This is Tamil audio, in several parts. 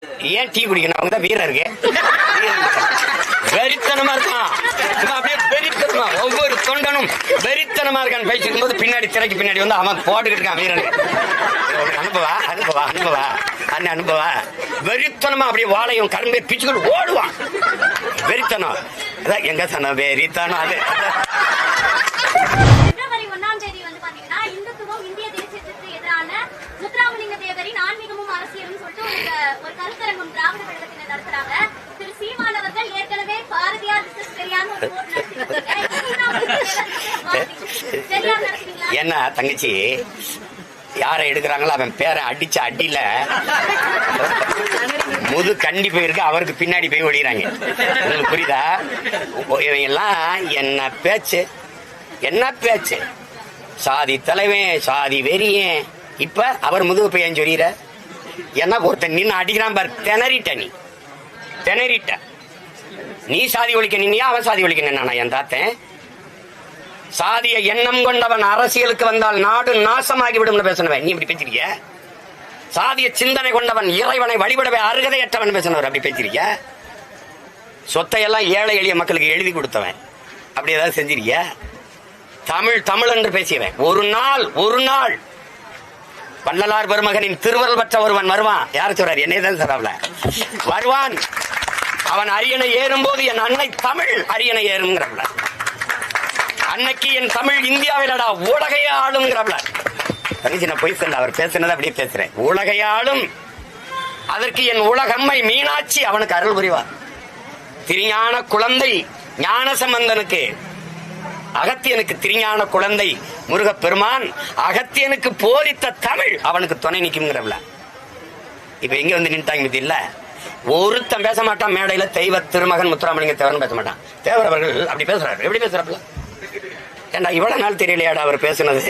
ஏன் டீ குடிக்கணும்? அவங்க தான் வீரருக்கு வெறித்தனமா இருக்கான். அப்படியே வெறித்தனமா ஒவ்வொரு தொண்டனும் வெறித்தனமா இருக்கான்னு பேசிக்கும் போது பின்னாடி திரைக்கு பின்னாடி வந்து அவன் போட்டுக்கிட்டு இருக்கான் வீரனுக்கு. அனுபவா அனுபவா அனுபவா அண்ணன் அனுபவா வெறித்தனமா அப்படியே வாழையும் கரும்பே பிச்சுக்கிட்டு ஓடுவான். வெறித்தனம் அதான் எங்க சொன்ன வெறித்தனம். அது என்ன தங்கச்சி யாரை எடுக்கிறாங்களோ அவன் பேரை அடிச்ச அடியில முது கண்டி போயிருக்கு, அவருக்கு பின்னாடி போய் ஓடிறாங்க. உங்களுக்கு புரியுதா? எல்லாம் என்ன பேச்சு என்ன பேச்சு, சாதி தலைவன் சாதி வெறியன். இப்ப அவர் முதுகு பையன் சொல்லிற என்ன ஒருத்தன் நின்று அடிக்கிறான் பாரு. திணறிட்ட நீ திணறிட்ட. நீ சாதி ஒழிக்க நின்னியா அவன் சாதி ஒழிக்க நின்னா? என் தாத்தன் சாதிய எண்ணம் கொண்டவன் அரசியலுக்கு வந்தால் நாடு நாசமாகிவிடும் பேசினவன். நீ இப்படி பேசிருக்க. சாதிய சிந்தனை கொண்டவன் இறைவனை வழிபடவே அருகதையற்றவன் பேசினவர் அப்படி பேசிருக்க. சொத்தையெல்லாம் ஏழை எளிய மக்களுக்கு எழுதி கொடுத்தவன் அப்படி ஏதாவது செஞ்சிருக்க? தமிழ் தமிழ் என்று பேசியவன் ஒரு நாள் வள்ளலார் பெருமகனின் திருவருள் பெற்ற ஒருவன் வருவான். யாரு சொல்றாரு? என்னைதான் சொல்றாப்ல வருவான். அவன் அரியணை ஏறும் போது என் அன்னை தமிழ் அரியணை ஏறுங்கிறப்ல. அன்னைக்கு என் தமிழ் இந்தியாவிலடா உலகையே ஆளுங்கிறப்ல. நான் போய் சொல்ல அவர் பேசுனது அப்படியே பேசுறேன். உலகையாளும். அதற்கு என் உலகம்மை மீனாட்சி அவனுக்கு அருள் புரிவார். திருஞான குழந்தை ஞானசம்பந்தனுக்கு அகத்தியனுக்கு திருஞான குழந்தை முருகப்பெருமான் அகத்தியனுக்கு போரித்த தமிழ் அவனுக்கு துணை நிற்கும்ங்கிறவள. இப்ப எங்க வந்து நின்ட்டாங்க இல்ல. ஒருத்தன் பேச மாட்டான் மேடையில. தெய்வ திருமகன் முத்துராமலிங்க தேவரன் பேச மாட்டான். தேவர் அவர்கள் அப்படி பேசுறாரு. எப்படி பேசுறாப்புல? ஏண்டா இவ்வளவு நாள் தெரியலையாடா அவர் பேசுனது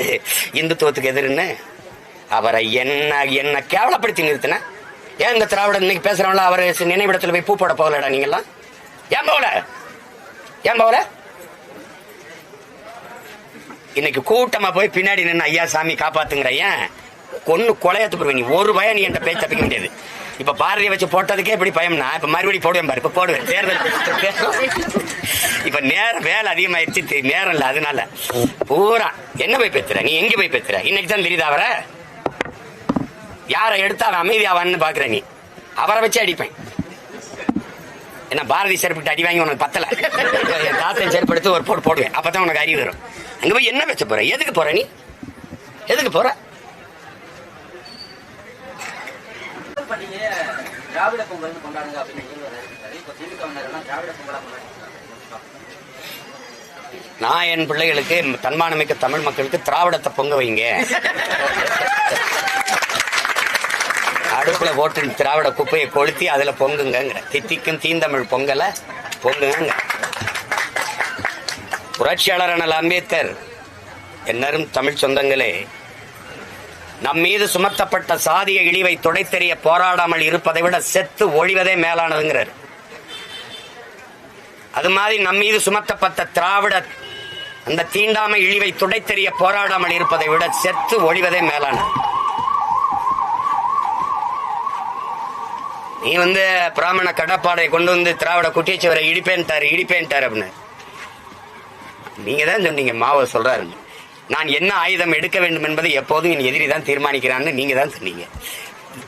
இந்துத்துவத்துக்கு எதிர்ன்னு? அவரை என்ன கேவலப்படுத்தி நிறுத்தின. ஏன் இந்த திராவிட இன்னைக்கு பேசுறவங்களா அவர் நினைவிடத்துல போய் பூ போட போகலடா நீங்கெல்லாம்? ஏன் போகல? இன்னைக்கு கூட்டமா போய் பின்னாடி நின்று ஐயா சாமி காப்பாத்துங்கிற ஏன் கொன்னு கொலையத்து போடுவேன். நீ ஒரு பயம் நீ என்ற பேச்சு தப்பிக்க முடியாது. இப்ப பாரதியை வச்சு போட்டதுக்கே எப்படி பயம்னா இப்ப மறுபடியும் போடுவேன் பாரு. இப்ப போடுவேன் தேர்தல். இப்ப நேரம் வேலை அதிகமாயிருச்சு, நேரம் இல்ல. அதனால பூரா என்ன போய் பேசுற? நீ எங்க போய் பேசுற? இன்னைக்கு தான் தெரியுதா அவரை யாரை எடுத்து அவன் அமைதியாவான்னு பாக்குற. நீ அவரை வச்சு அடிப்பேன். என்ன பாரதி செருப்பிட்டு அடி வாங்கி உனக்கு பத்தல. தாத்தன் செருப்படுத்து ஒரு போட்டு போடுவேன். அப்பதான் உனக்கு அறிவு வரும். அங்க போய் என்ன பேச போற? எதுக்கு போற? நீ எதுக்கு போற? நான் என் பிள்ளைகளுக்கு தன்மானமிக்க தமிழ் மக்களுக்கு திராவிடத்தை பொங்க வைங்க. அடுப்புல போட்டு திராவிட குப்பையை கொளுத்தி அதுல பொங்குங்க. தித்திக்கும் தீந்தமிழ் பொங்கல பொங்குங்க. புரட்சியாளர் அண்ணல் அம்பேத்கர் என்னரும் தமிழ் சொந்தங்களே, நம் மீது சுமத்தப்பட்ட சாதிய இழிவை துடைத்தெறிய போராடாமல் இருப்பதை விட செத்து ஒழிவதே மேலானதுங்கிறார். அது மாதிரி நம் மீது சுமத்தப்பட்ட திராவிட அந்த தீண்டாமை இழிவை துடைத்தெறிய போராடாமல் இருப்பதை விட செத்து ஒழிவதே மேலானது. நீ பிராமண கடப்பாடை கொண்டு வந்து திராவிட குட்டியச்சவரை இடிப்பேன்ட்டாரு அப்படின்னு நீங்க தான் சொன்னீங்க. மாவோ சொல்றாரு, நான் என்ன ஆயுதம் எடுக்க வேண்டும் என்பதை எப்போதும் என் எதிரி தான் தீர்மானிக்கிறான்னு நீங்க தான் சொன்னீங்க.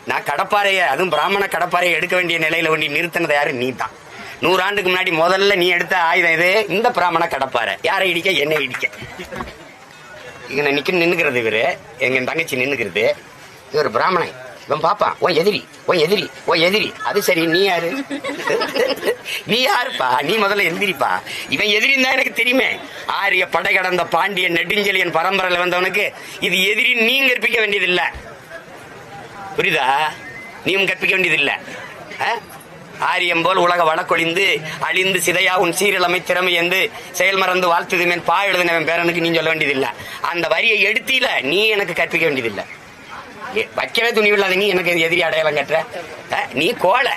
நான் கடப்பாறையை, அதுவும் பிராமண கடப்பாறையை எடுக்க வேண்டிய நிலையில ஒண்டி நிறுத்தினது யாரு? நீ தான். 100 ஆண்டுக்கு முன்னாடி முதல்ல நீ எடுத்த ஆயுதம் இது. இந்த பிராமண கடப்பாறை. யாரை இடிக்க? என்ன இடிக்க. இங்க நின்னுக்கிறது இவரு, எங்க தங்கச்சி நின்னுக்கிறது. இவர் பிராமணன், இவன் பாப்பான் ஓ எதிரி. அது சரி, நீ யாரு? நீ யாருப்பா? நீ முதல்ல எந்திரிப்பா. இவன் எதிரின்னு தான் எனக்கு தெரியுமே. ஆரிய படை கடந்த பாண்டியன் நெடுஞ்செழியன் பரம்பரையில் வந்தவனுக்கு இது எதிரி நீங்க கற்பிக்க வேண்டியதில்லை. புரியுதா? நீயும் கற்பிக்க வேண்டியதில்லை. ஆரியம் போல் உலக வழக்கொழிந்து அழிந்து சிதையா உன் சீரழமை திறமை என்று செயல் மறந்து வாழ்த்துதுமேன் பா எழுதினவன் பேரனுக்கு நீ சொல்ல வேண்டியதில்லை. அந்த வரியை எடுத்தில நீ எனக்கு கற்பிக்க வேண்டியதில்லை. வைக்கவே துணிவில்லாத நீ எனக்கு எதிரி அடையாளம் கட்டுற. நீ கோலை.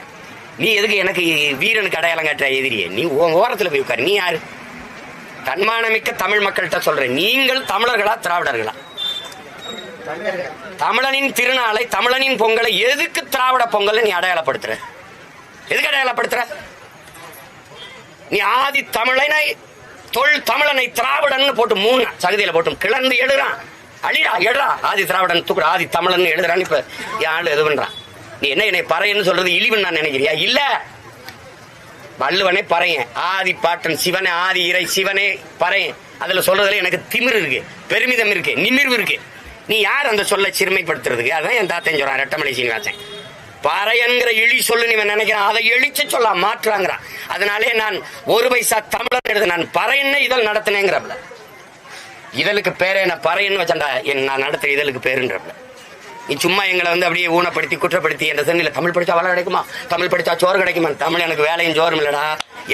நீ எதுக்கு எனக்கு வீரனுக்கு அடையாளம் கட்டுற எதிரியே? நீ ஓரத்துல போய் உட்காரு. நீ யாரு? தன்மானமிக்க தமிழ் மக்கள்கிட்ட சொல்றேன், நீங்கள் தமிழர்களா திராவிடர்களா? தமிழனின் திருநாளை, தமிழனின் பொங்கலை எதுக்கு திராவிட பொங்கல் நீ அடையாளப்படுத்துற? எதுக்கு அடையாளப்படுத்துற? நீ ஆதி தமிழனை, தொல் தமிழனை திராவிடன் போட்டு 3 சகதியில போட்டு கிளர்ந்து எழுறான். அழிடா எழுறா, ஆதி திராவிடன் தூக்குற, ஆதி தமிழன் எழுதுறான்னு இப்ப யாரு இது பண்றான். நீ என்னை பறையன்னு சொல்றது இழிவுன்னு நான் நினைக்கிறியா? இல்ல, வள்ளுவனே பறையன், ஆதி பாட்டன் சிவனே, ஆதி இறை சிவனே பறையன். அதுல சொல்றதுல எனக்கு திமிரு இருக்கு, பெருமிதம் இருக்கு, நிமிர்வு இருக்கு. நீ யார் அந்த சொல்ல சிறுமைப்படுத்துறதுக்கு? அதான் என் தாத்தன் சொல்றான், ரெட்டமலை சீனிவாசன். பறையன்கிற இழி சொல்லு நீ நினைக்கிறான், அதை எழுச்சி சொல்ல மாற்றாங்கிறான். அதனாலே நான் 1 பைசா தமிழர் எழுது, நான் பறையன்னு இதழ் நடத்தினேங்கிறப்ப, இதழுக்கு பேரே என்ன பறையன்னு வச்சண்டா, நான் நடத்துற இதழுக்கு பேருன்றப்ப நீ சும்மா எங்களை அப்படியே ஊனப்படுத்தி குற்றப்படுத்தி என்ற சொன்னில தமிழ் படிச்சா வள கிடைக்குமா, தமிழ் படிச்சா சோறு கிடைக்குமா? தமிழ் எனக்கு வேலையும் சோறும் இல்லடா,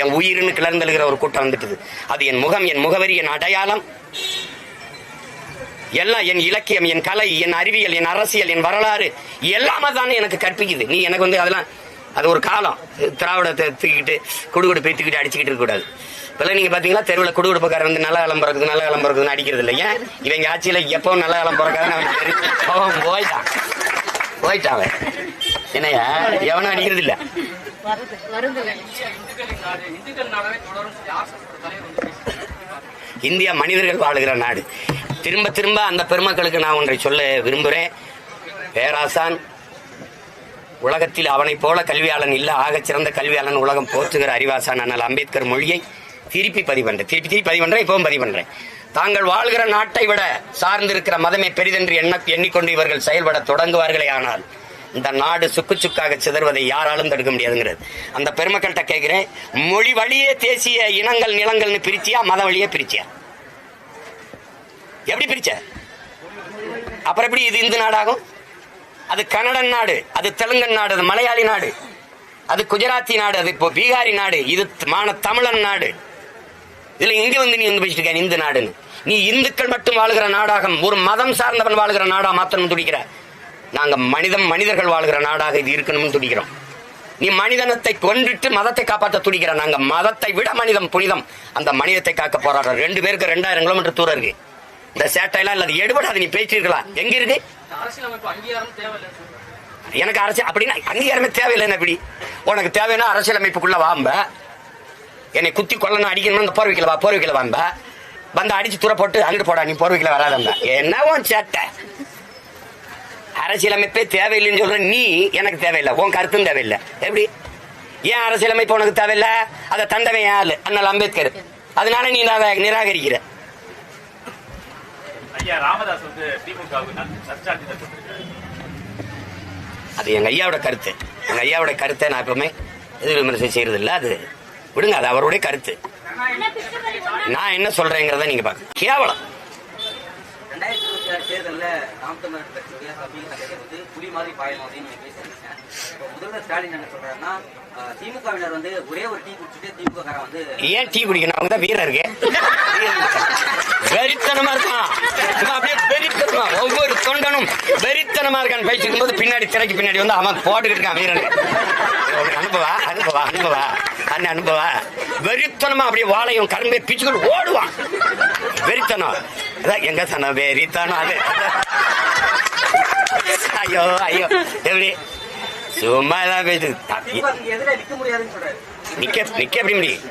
என் உயிர்னு கிளர்ந்தெழுகிற ஒரு கூட்டம் வந்துட்டுது. அது என் முகம், என் முகவரி, என் அடையாளம், எல்லாம் என் இலக்கியம், என் கலை, என் அறிவியல், என் அரசியல், என் வரலாறு எல்லாமே தானே எனக்கு கற்பிக்குது. நீ எனக்கு அதெல்லாம் அது ஒரு காலம் திராவிடத்தை தூக்கிட்டு குடுகுடு போய் தூக்கிட்டு அடிச்சுக்கிட்டு இருக்க கூடாது. இப்ப நீங்க பாத்தீங்களா, தெருவில் குடுகுடுப்பக்காரர் நல்ல காலம் பிறகுது, நல்ல காலம் பிறகுதுன்னு அடிக்கிறது இல்லை. ஏன்? இவங்க ஆட்சியில எப்பவும் நல்ல காலம் பிறக்காதுன்னு போயிட்டான். என்னையா எவனும் அடிக்கிறது இல்ல. இந்தியா மனிதர்கள் வாழுகிற நாடு. திரும்ப திரும்ப அந்த பெருமக்களுக்கு நான் ஒன்றை சொல்ல விரும்புகிறேன். பேராசான் உலகத்தில் அவனை போல கல்வியாளன் இல்ல, ஆகச் சிறந்த கல்வியாளன் உலகம் போற்றுகிற அறிவாசான் அண்ணல் அம்பேத்கர் மொழியை திருப்பி பதிவு பண்றேன், இப்பவும் பதிவு பண்றேன். தாங்கள் வாழ்கிற நாட்டை விட சார்ந்திருக்கிற மதமே பெரிதென்று எண்ணிக்கொண்டு இவர்கள் செயல்பட தொடங்குவார்களே, ஆனால் இந்த நாடு சுக்கு சுக்காக சிதறுவதை யாராலும் தடுக்க முடியாதுங்கிறது அந்த பெருமக்கள்கிட்ட கேட்கிறேன். மொழி வழியே தேசிய இனங்கள் நிலங்கள்னு பிரிச்சியா, மத வழியே பிரிச்சியா? எப்படி பிரிச்ச? அப்புறம் எப்படி இது இந்து நாடாகும்? அது கன்னடன் நாடு, அது தெலுங்கன் நாடு, அது மலையாளி நாடு, அது குஜராத்தி நாடு, அது இப்போ பீகாரி நாடு, இது தமிழன் நாடு. இதுல எங்க நீ பேசிட்டு இருக்க இந்து நாடுன்னு? நீ இந்துக்கள் மட்டும் வாழ்கிற நாடாக, ஒரு மதம் சார்ந்தவன் வாழ்கிற நாடா மாத்தணும் துடிக்கிற. நாங்க மனிதர்கள் வாழ்கிற நாடாக இது இருக்கணும்னு துடிக்கிறோம். நீ மனிதனத்தை கொன்றுட்டு மதத்தை காப்பாற்ற துடிக்கிற. நாங்க மதத்தை விட மனிதம் புனிதம், அந்த மனிதத்தை காக்க போராடுறோம். 2 பேருக்கு 2000 கிலோமீட்டர் தூரம் இருக்கு. இந்த சேட்டையெல்லாம் இல்ல, எடுபடாது. நீ பேசிருக்கலாம். எங்க இருக்கு எனக்கு அரசியல் அப்படின்னா? அங்கீகாரமே தேவையில்லை. எப்படி உனக்கு தேவைன்னா அரசியலமைப்புக்குள்ள வாம்ப, என்னை குத்தி கொல்லணும் அடிக்கணும், இந்த போர்வைக்கல வாம்ப வந்து அடிச்சு துறை போட்டு அங்கிட்டு போடா, நீ போர்வைக்கல வராதம்ப. என்ன சேட்டை? அரசியலமைப்பே தேவையில்லைன்னு சொல்ற நீ. எனக்கு தேவையில்லை, உன் கருத்தும் தேவையில்லை. எப்படி? ஏன் அரசியலமைப்பு உனக்கு தேவையில்லை? அதை தந்தவன் யாரு? அண்ணல் அம்பேத்கர். அதனால நீ நிராகரிக்கிற. அது எங்க ஐயாவோட கருத்து. எங்க ஐயாவோட கருத்தை நான் எப்பவுமே எதிர் விமர்சனம் செய்யறது இல்லை. அது விடுங்க, அது அவருடைய கருத்து. நான் என்ன சொல்றேங்கிறத நீங்க பாக்க. கேவலம் ஏன் டீ குடிக்கணும்? அவங்க தான் வீரர் இருக்கு, வெறித்தனமா இருக்கான். அப்படியே வெறித்தனமா ஒவ்வொரு தொண்டனும் வெறித்தனமா இருக்கான்னு பேசிக்கும் போது பின்னாடி திரைக்கு பின்னாடி வந்து அவன் போட்டுக்கிட்டு இருக்கான் வீரன். அனுபவா வெறித்தனமா அப்படியே வாழையும் கரும்பே பிச்சுக்கிட்டு ஓடுவான். வெறித்தனம் எங்க சொன்ன வெறித்தனம் அது. ஐயோ எப்படி சும்மாதான் பேசு. நிக்க எப்படி முடியும்?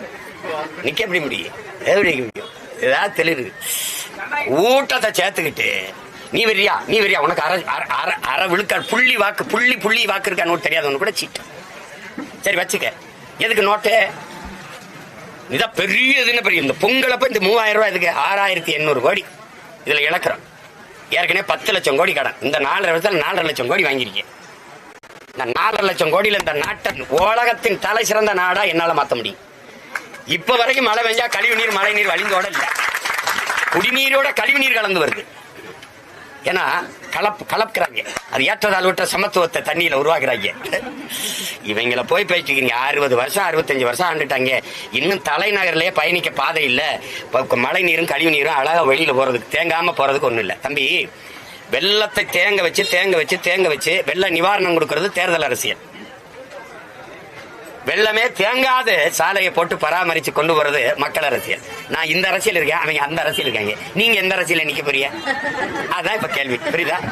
எப்படி முடியும்? ஏதாவது தெளிவு ஊட்டத்தை சேர்த்துக்கிட்டு நீ வரியா உனக்கு அரை விழுக்காடு புள்ளி வாக்கு இருக்கான்னு தெரியாதவனு கூட சீட்டு. சரி வச்சுக்க, எதுக்கு நோட்டு? இதான் பெரிய பெரிய இந்த பொங்கலப்ப இந்த 3000 ரூபாய் இதுக்கு 6800 கோடி இதுல இழக்கிறோம். ஏற்கனவே 10 லட்சம் கோடி கடன். இந்த 4 வருஷத்துல 4.5 லட்சம் கோடி வாங்கியிருக்கேன். இந்த 4.5 லட்சம் கோடியில இந்த நாட்டை உலகத்தின் தலை சிறந்த நாடா என்னால மாத்த முடியும். இப்ப வரைக்கும் மழை பெஞ்சா கழிவு நீர் மழை நீர் வழிந்தோட இல்ல, குடிநீரோட கழிவு நீர் கலந்து வருது. ஏன்னா கலப்புறாங்க. அது ஏற்றதாழ்வற்ற சமத்துவத்தை தண்ணியில உருவாக்குறாங்க. இவங்கள போய் பேசிக்கிறீங்க. 60 வருஷம் 65 வருஷம் ஆண்டுட்டாங்க. இன்னும் தலைநகர்லயே பயணிக்க பாதை இல்ல. மழை நீரும் கழிவு நீரும் அழகா வெளியில போறதுக்கு, தேங்காம போறதுக்கு ஒண்ணும் இல்ல. தம்பி, வெள்ளத்தை தேங்க வச்சு வெள்ள நிவாரணம் கொடுக்கறது தேர்தல் அரசியல். வெள்ளமே தேங்காத சாலையை போட்டு பராமரிச்சு கொண்டு போறது மக்கள் அரசியல். நான் இந்த அரசியல் இருக்கேன், அவங்க அந்த அரசியல் இருக்காங்க. நீங்க எந்த அரசியல நிக்க போறீங்க? அதான் இப்ப கேள்வி. புரியுதா?